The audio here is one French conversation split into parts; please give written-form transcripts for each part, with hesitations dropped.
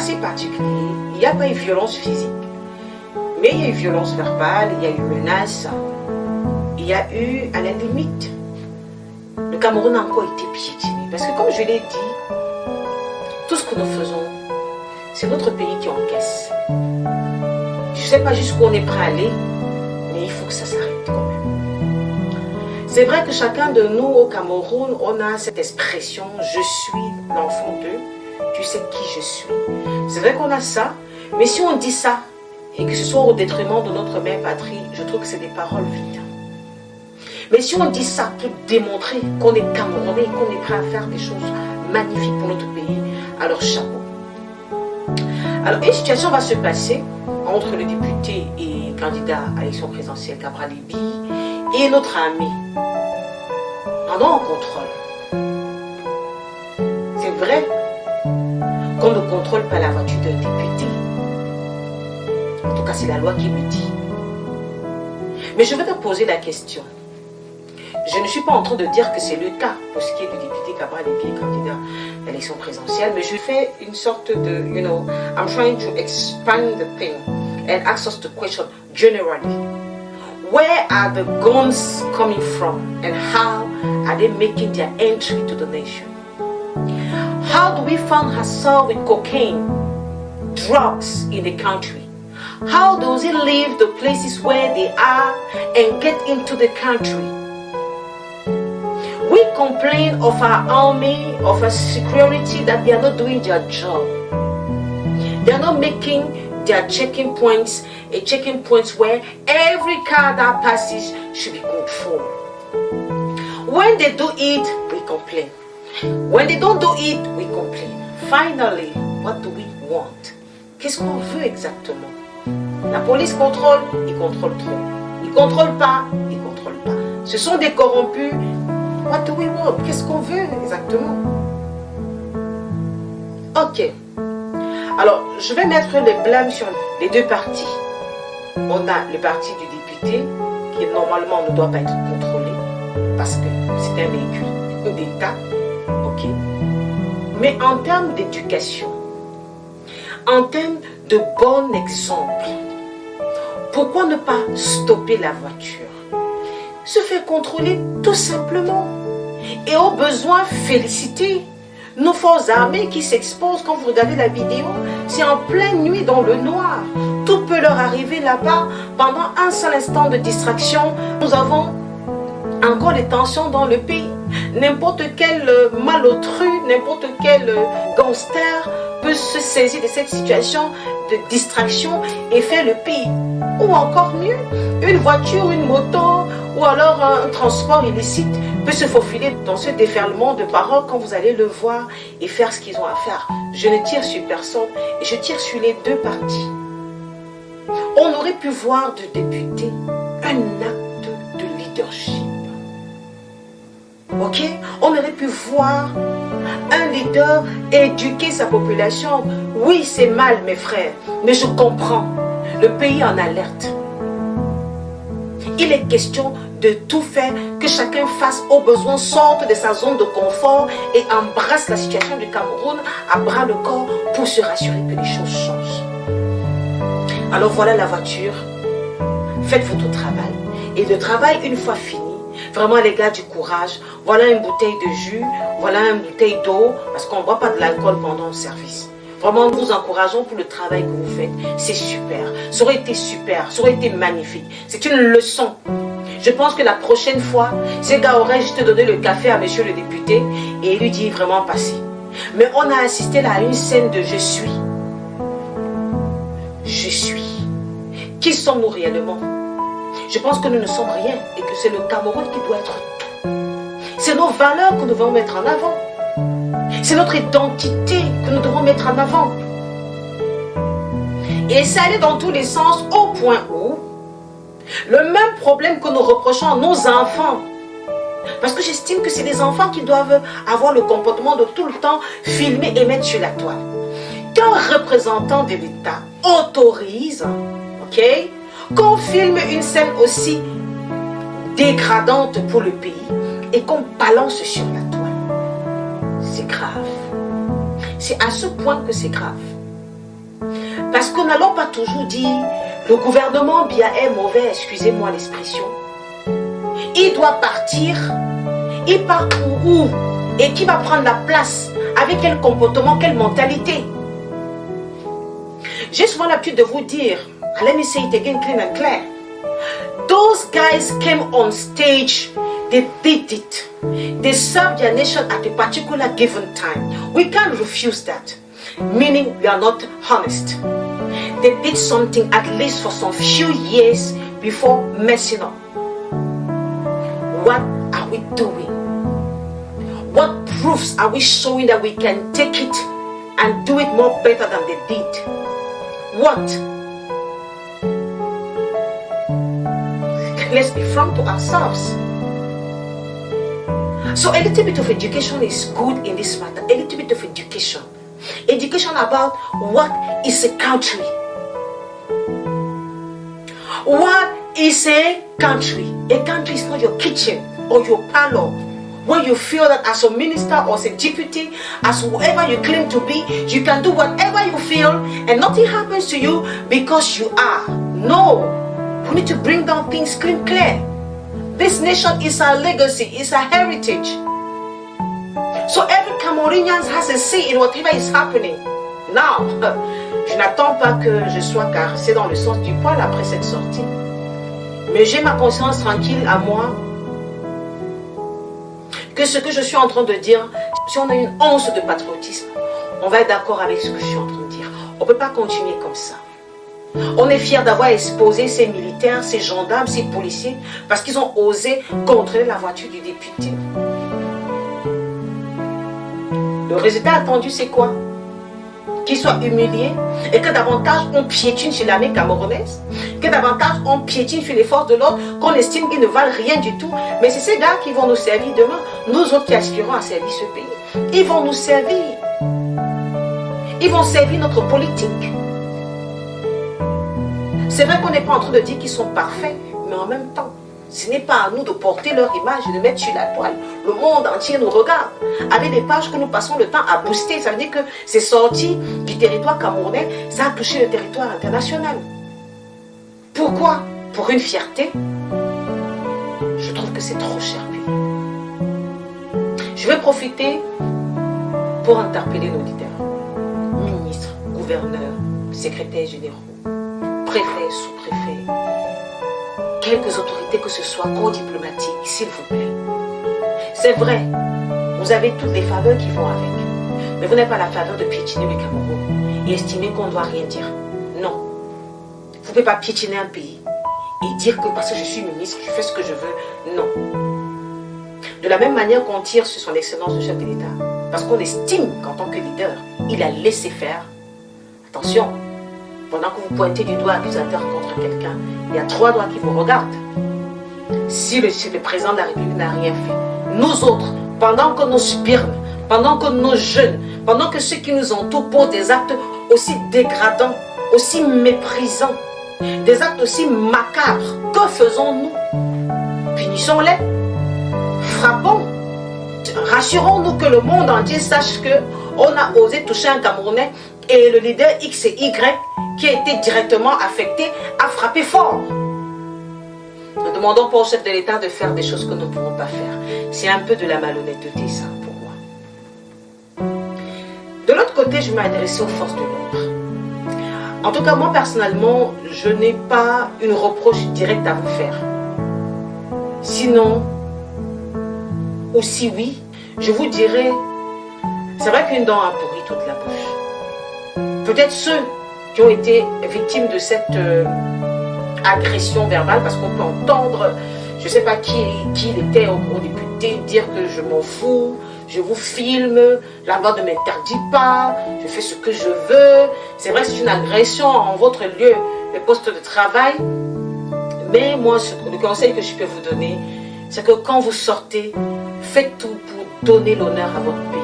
assez particulier. Il n'y a pas eu violence physique, mais il y a eu violence verbale, il y a eu menace, il y a eu, à la limite, le Cameroun a encore été piétiné. Parce que comme je l'ai dit, tout ce que nous faisons, c'est notre pays qui encaisse. Je ne sais pas jusqu'où on est prêt à aller, mais il faut que ça s'arrête quand même. C'est vrai que chacun de nous au Cameroun, on a cette expression « je suis l'enfant d'eux », tu sais qui je suis. C'est vrai qu'on a ça, mais si on dit ça, et que ce soit au détriment de notre mère patrie, je trouve que c'est des paroles vides. Mais si on dit ça pour démontrer qu'on est Camerounais, qu'on est prêt à faire des choses magnifiques pour notre pays, alors chapeau. Alors une situation va se passer entre le député et candidat à l'élection présidentielle Cabral Liby et notre ami pendant un contrôle. C'est vrai qu'on ne contrôle pas la voiture d'un député. En tout cas, c'est la loi qui le dit. Mais je vais te poser la question. Je ne suis pas en train de dire que c'est le cas pour ce qui est du député Cabral Liby, candidat à l'élection présidentielle, mais je fais une sorte de, I'm trying to expand the thing and ask us the question generally. Where are the guns coming from and how are they making their entry to the nation? How do we find ourselves with cocaine, drugs in the country? How does it leave the places where they are and get into the country? We complain of our army, of our security, that they are not doing their job. They are not making their checking points where every car that passes should be controlled. When they do it, we complain. When they don't do it, we complain. Finally, what do we want? Qu'est-ce qu'on veut exactement? La police contrôle, ils contrôlent trop. Ils ne contrôlent pas, ils ne contrôlent pas. Ce sont des corrompus. What do we want? Qu'est-ce qu'on veut exactement? Ok. Alors, je vais mettre les blâmes sur les deux partis. On a le parti du député, qui normalement ne doit pas être contrôlé, parce que c'est un véhicule d'État. Ok. Mais en termes d'éducation, en termes de bon exemple, pourquoi ne pas stopper la voiture? Se faire contrôler tout simplement. Et au besoin, féliciter nos forces armées qui s'exposent. Quand vous regardez la vidéo, c'est en pleine nuit dans le noir. Tout peut leur arriver là-bas. Pendant un seul instant de distraction, nous avons encore des tensions dans le pays. N'importe quel malotru, n'importe quel gangster peut se saisir de cette situation de distraction et faire le pays. Ou encore mieux, une voiture, une moto ou alors un transport illicite peut se faufiler dans ce déferlement de paroles quand vous allez le voir et faire ce qu'ils ont à faire. Je ne tire sur personne et je tire sur les deux partis. On aurait pu voir de députés un acte de leadership. Ok? On aurait pu voir un leader éduquer sa population. Oui, c'est mal, mes frères, mais je comprends. Le pays en alerte. Il est question de tout faire, que chacun fasse au besoin, sorte de sa zone de confort et embrasse la situation du Cameroun à bras le corps pour se rassurer que les choses changent. Alors voilà la voiture. Faites votre travail. Et le travail, une fois fini, vraiment les gars, du courage. Voilà une bouteille de jus, voilà une bouteille d'eau, parce qu'on ne boit pas de l'alcool pendant le service. Vraiment, nous vous encourageons pour le travail que vous faites. C'est super. Ça aurait été super. Ça aurait été magnifique. C'est une leçon. Je pense que la prochaine fois, ces gars auraient juste donné le café à monsieur le député et lui dit vraiment passer. Mais on a assisté là à une scène de je suis. Je suis. Qui sommes-nous réellement? Je pense que nous ne sommes rien et que c'est le Cameroun qui doit être tout. C'est nos valeurs que nous devons mettre en avant. C'est notre identité que nous devons mettre en avant. Et ça allait dans tous les sens au point où le même problème que nous reprochons à nos enfants. Parce que j'estime que c'est les enfants qui doivent avoir le comportement de tout le temps filmer et mettre sur la toile. Qu'un représentant de l'État autorise, ok, qu'on filme une scène aussi dégradante pour le pays et qu'on balance sur la toile. C'est grave. C'est à ce point que c'est grave. Est-ce que nous n'allons pas toujours dire le gouvernement bien est mauvais, excusez-moi l'expression. Il doit partir. Il part pour où? Et qui va prendre la place? Avec quel comportement, quelle mentalité? J'ai souvent l'habitude de vous dire, let me say it again clean and clear. Those guys came on stage, they did it. They served their nation at a particular given time. We can't refuse that. Meaning we are not honest. They did something at least for some few years before messing up. What are we doing? What proofs are we showing that we can take it and do it more better than they did? What? Let's be frank to ourselves. So a little bit of education is good in this matter. A little bit of education. Education about what is a country. What is a country? A country is not your kitchen or your parlor, where you feel that as a minister or as a deputy, as whoever you claim to be, you can do whatever you feel and nothing happens to you because you are. No, we need to bring down things clear. This nation is our legacy, is our heritage. So every Cameroonian has a say in whatever is happening. Now, je n'attends pas que je sois caressé dans le sens du poil après cette sortie. Mais j'ai ma conscience tranquille à moi que ce que je suis en train de dire, si on a une once de patriotisme, on va être d'accord avec ce que je suis en train de dire. On ne peut pas continuer comme ça. On est fiers d'avoir exposé ces militaires, ces gendarmes, ces policiers, parce qu'ils ont osé contrôler la voiture du député. Le résultat attendu, c'est quoi? Qu'ils soient humiliés et que davantage on piétine sur l'armée camerounaise, que davantage on piétine sur les forces de l'ordre, qu'on estime qu'ils ne valent rien du tout. Mais c'est ces gars qui vont nous servir demain, nous autres qui aspirons à servir ce pays. Ils vont nous servir. Ils vont servir notre politique. C'est vrai qu'on n'est pas en train de dire qu'ils sont parfaits, mais en même temps, ce n'est pas à nous de porter leur image et de mettre sur la toile. Le monde entier nous regarde avec des pages que nous passons le temps à booster. Ça veut dire que c'est sorti du territoire camerounais, ça a touché le territoire international. Pourquoi? Pour une fierté? Je trouve que c'est trop cher payé. Je vais profiter pour interpeller nos leaders, ministres, gouverneurs, secrétaires généraux, préfets, sous-préfets, quelques autorités que ce soit, corps diplomatique, s'il vous plaît. C'est vrai, vous avez toutes les faveurs qui vont avec, mais vous n'avez pas la faveur de piétiner le Cameroun et estimer qu'on ne doit rien dire. Non. Vous ne pouvez pas piétiner un pays et dire que parce que je suis ministre, je fais ce que je veux. Non. De la même manière qu'on tire sur son excellence de chef de l'État, parce qu'on estime qu'en tant que leader, il a laissé faire. Attention, pendant que vous pointez du doigt accusateur contre quelqu'un, il y a 3 doigts qui vous regardent. Si le président de la République n'a rien fait, nous autres, pendant que nos sbirmes, pendant que nos jeunes, pendant que ceux qui nous entourent posent des actes aussi dégradants, aussi méprisants, des actes aussi macabres, que faisons-nous? Punissons-les, frappons, rassurons-nous que le monde entier sache qu'on a osé toucher un Camerounais et le leader X et Y qui a été directement affecté a frappé fort. Ne demandons pas au chef de l'État de faire des choses que nous ne pouvons pas faire. C'est un peu de la malhonnêteté, ça, pour moi. De l'autre côté, je m'adresse aux forces de l'ordre. En tout cas, moi, personnellement, je n'ai pas une reproche directe à vous faire. Sinon, ou si oui, je vous dirais, c'est vrai qu'une dent a pourri toute la bouche. Peut-être ceux qui ont été victimes de cette agression verbale, parce qu'on peut entendre, je ne sais pas qui il était au député, dire que je m'en fous, je vous filme, la loi ne m'interdit pas, je fais ce que je veux. C'est vrai que c'est une agression en votre lieu de poste de travail, mais moi, le conseil que je peux vous donner, c'est que quand vous sortez, faites tout pour donner l'honneur à votre pays.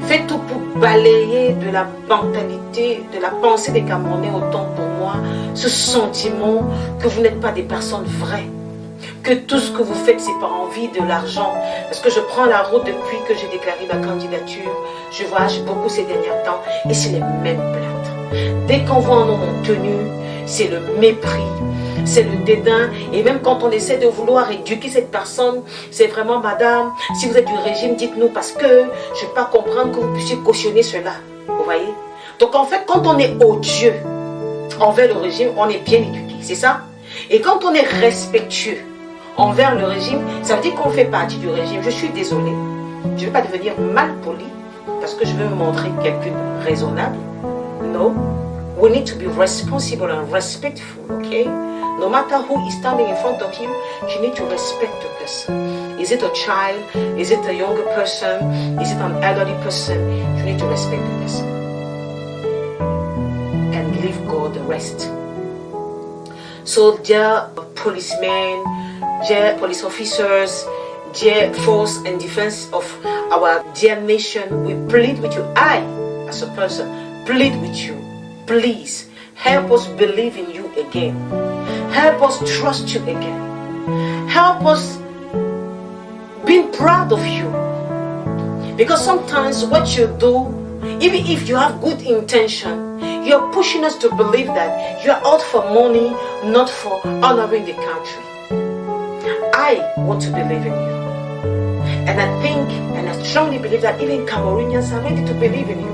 Faites tout pour balayer de la mentalité, de la pensée des Camerounais, autant pour moi, ce sentiment que vous n'êtes pas des personnes vraies. Que tout ce que vous faites, c'est par envie de l'argent. Parce que je prends la route depuis que j'ai déclaré ma candidature. Je voyage beaucoup ces derniers temps et c'est les mêmes plaintes. Dès qu'on voit un homme en tenue, c'est le mépris, c'est le dédain. Et même quand on essaie de vouloir éduquer cette personne, c'est vraiment, madame, si vous êtes du régime, dites-nous parce que je ne peux pas comprendre que vous puissiez cautionner cela. Vous voyez? Donc en fait, quand on est odieux envers le régime, on est bien éduqué, c'est ça? Et quand on est respectueux envers le régime, ça veut dire qu'on fait partie du régime. Je suis désolée, je ne vais pas devenir mal poli parce que je veux me montrer quelqu'un de raisonnable. No, we need to be responsible and respectful, okay? No matter who is standing in front of you, you need to respect the person. Is it a child? Is it a younger person? Is it an elderly person? You need to respect the person. And leave God the rest. So dear policemen, dear police officers, dear force and defense of our dear nation, we plead with you. I, as a person, plead with you. Please, help us believe in you again. Help us trust you again. Help us be proud of you. Because sometimes what you do, even if you have good intention, you're pushing us to believe that you're out for money, not for honoring the country. I want to believe in you. And I think, and I strongly believe that even Cameroonians are ready to believe in you.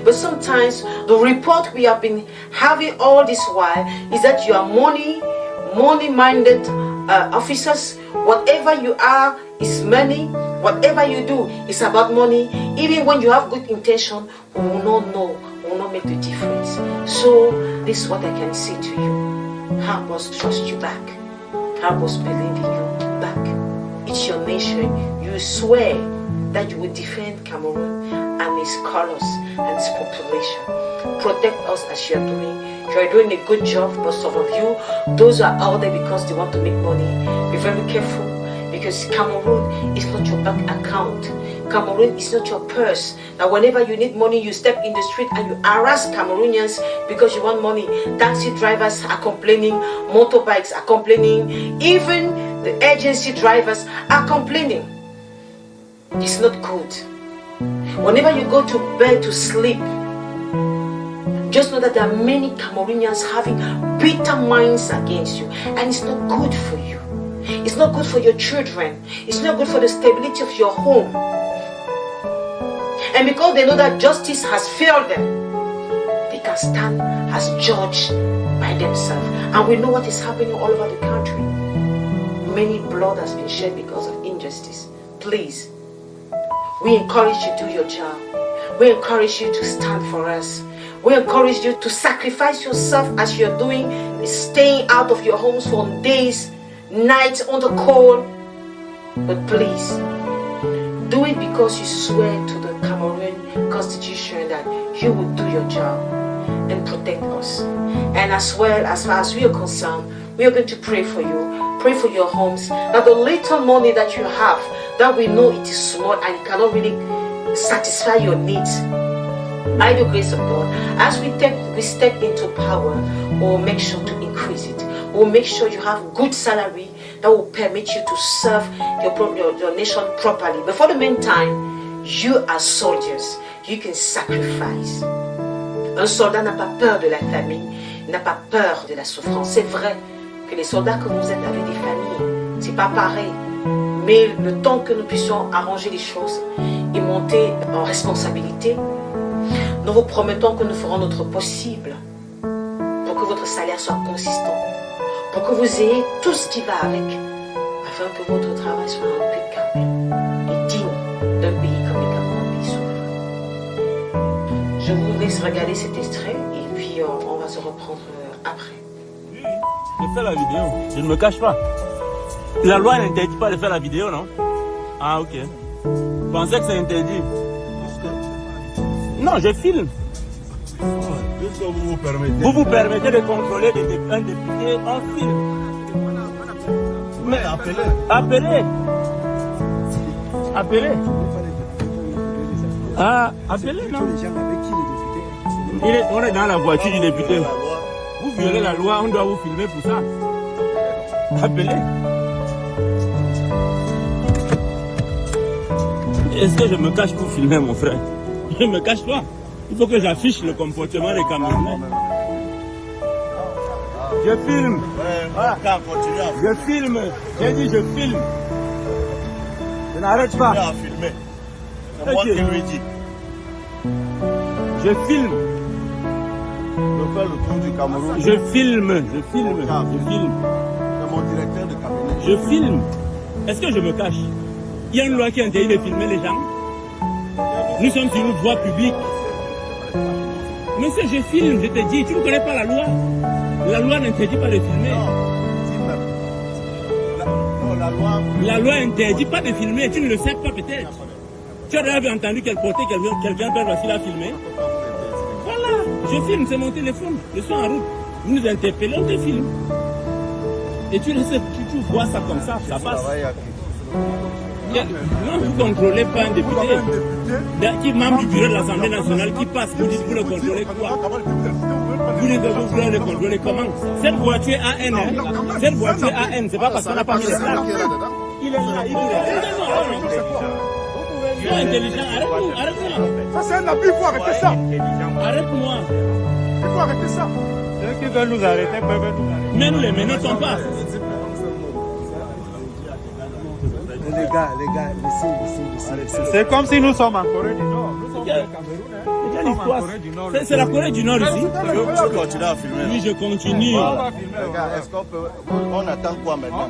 But sometimes the report we have been having all this while is that you are money-minded officers. Whatever you are is money. Whatever you do is about money. Even when you have good intention, we will not know, we will not make the difference. So this is what I can say to you. Help us trust you back. Help us believe in you back. It's your nation. You swear that you will defend Cameroon and its colors and its population. Protect us as you are doing. You are doing a good job, but some of you, those are out there because they want to make money. Be very careful, because Cameroon is not your bank account. Cameroon is not your purse. Now whenever you need money, you step in the street and you harass Cameroonians because you want money. Taxi drivers are complaining, motorbikes are complaining, even the agency drivers are complaining. It's not good. Whenever you go to bed to sleep, just know that there are many Cameroonians having bitter minds against you, and it's not good for you. It's not good for your children. It's not good for the stability of your home. And because they know that justice has failed them, they can stand as judged by themselves. And we know what is happening all over the country. Many blood has been shed because of injustice. Please, we encourage you to do your job. We encourage you to stand for us. We encourage you to sacrifice yourself as you're doing, staying out of your homes for days, nights on the cold. But please, do it because you swear to the Cameroon Constitution that you will do your job and protect us. And as well, as far as we are concerned, we are going to pray for you, pray for your homes, that the little money that you have, that we know it is small and it cannot really satisfy your needs. By the grace of God, as we step into power, we'll make sure to increase it. We'll make sure you have good salary that will permit you to serve your nation properly. But for the meantime, you as soldiers, you can sacrifice. Un soldat n'a pas peur de la famine, n'a pas peur de la souffrance. C'est vrai que les soldats que vous êtes avec des familles, c'est pas pareil. Mais le temps que nous puissions arranger les choses et monter en responsabilité, nous vous promettons que nous ferons notre possible pour que votre salaire soit consistant, pour que vous ayez tout ce qui va avec, afin que votre travail soit impeccable et digne d'un pays comme le Cameroun, un pays souverain. Je vous laisse regarder cet extrait et puis on va se reprendre après. Oui, je fais la vidéo, je ne me cache pas. La loi n'interdit pas de faire la vidéo, non? Ah, ok. Je pensais que c'est interdit. Non, je filme. Vous vous permettez de contrôler un député en film. Mais appelez. Ah, appelez, non? On est dans la voiture du député. Vous violez la loi, on doit vous filmer pour ça. Appelez. Est-ce que je me cache pour filmer, mon frère? Je ne me cache pas. Il faut que j'affiche le comportement des Camerounais. Je filme. Voilà. Je filme. J'ai dit je filme. Je n'arrête pas. À filmer. C'est moi qui lui dis. Je filme. Je fais le tour du Cameroun. Je filme. Je filme. Je filme. C'est mon directeur de cabinet. Je filme. Est-ce que je me cache? Il y a une loi qui interdit de filmer les gens. Nous sommes sur une voie publique. Monsieur, je filme, je te dis, tu ne connais pas la loi. La loi n'interdit pas de filmer. La loi n'interdit pas de filmer, tu ne le sais pas peut-être. Tu as déjà entendu qu'elle portait quelqu'un père facile à filmer. Voilà, je filme, c'est mon téléphone, je suis en route. Vous nous interpellez, on te filme. Et tu vois ça comme ça passe. Non, vous ne contrôlez pas un député. Qui est membre du bureau de l'Assemblée nationale qui passe, vous dites vous le contrôlez quoi? Vous dites que vous voulez le contrôler comment? Cette voiture AN, cette voiture AN, c'est pas parce qu'on n'a pas mis les plaques. Il est là, il est là. Sois intelligent, arrête-moi. Ça c'est un abus, il faut arrêter ça. Arrête-moi. Il faut arrêter ça. Ceux qui veulent nous arrêter peuvent nous arrêter. Mais nous les menaçons pas. Les gars, laissez. C'est comme si nous sommes en Corée du Nord. Nous sommes au Cameroun. Quelle histoire? C'est la Corée du Nord ici. Je continue à filmer. Oui, je continue. Est-ce qu'on peut. On attend quoi maintenant?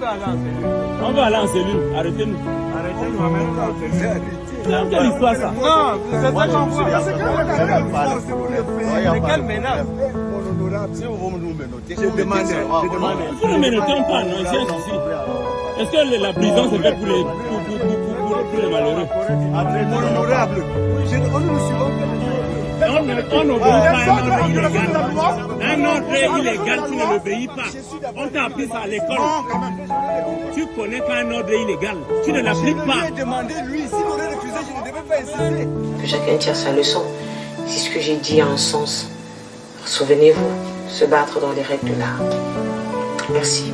On va aller en cellule. Arrêtez-nous. Arrêtez-nous, amenez-nous en cellule. Quelle histoire ça? Non, c'est Moi, pas je me suis moi. C'est Quelle menace? Si vous nous menottez, Je demande. Vous ne menotons pas, non, ici, un souci. Est-ce que la prison c'est fait pour les malheureux? Honorable. On nous suivons. On n'obéit pas à un ordre illégal. Un ordre illégal, tu ne l'obéis pas. On t'a appris ça à l'école. Tu connais pas un ordre illégal. Tu ne l'appliques pas. Que chacun tire sa leçon. C'est ce que j'ai dit en sens. Souvenez-vous, se battre dans les règles de l'art. Merci.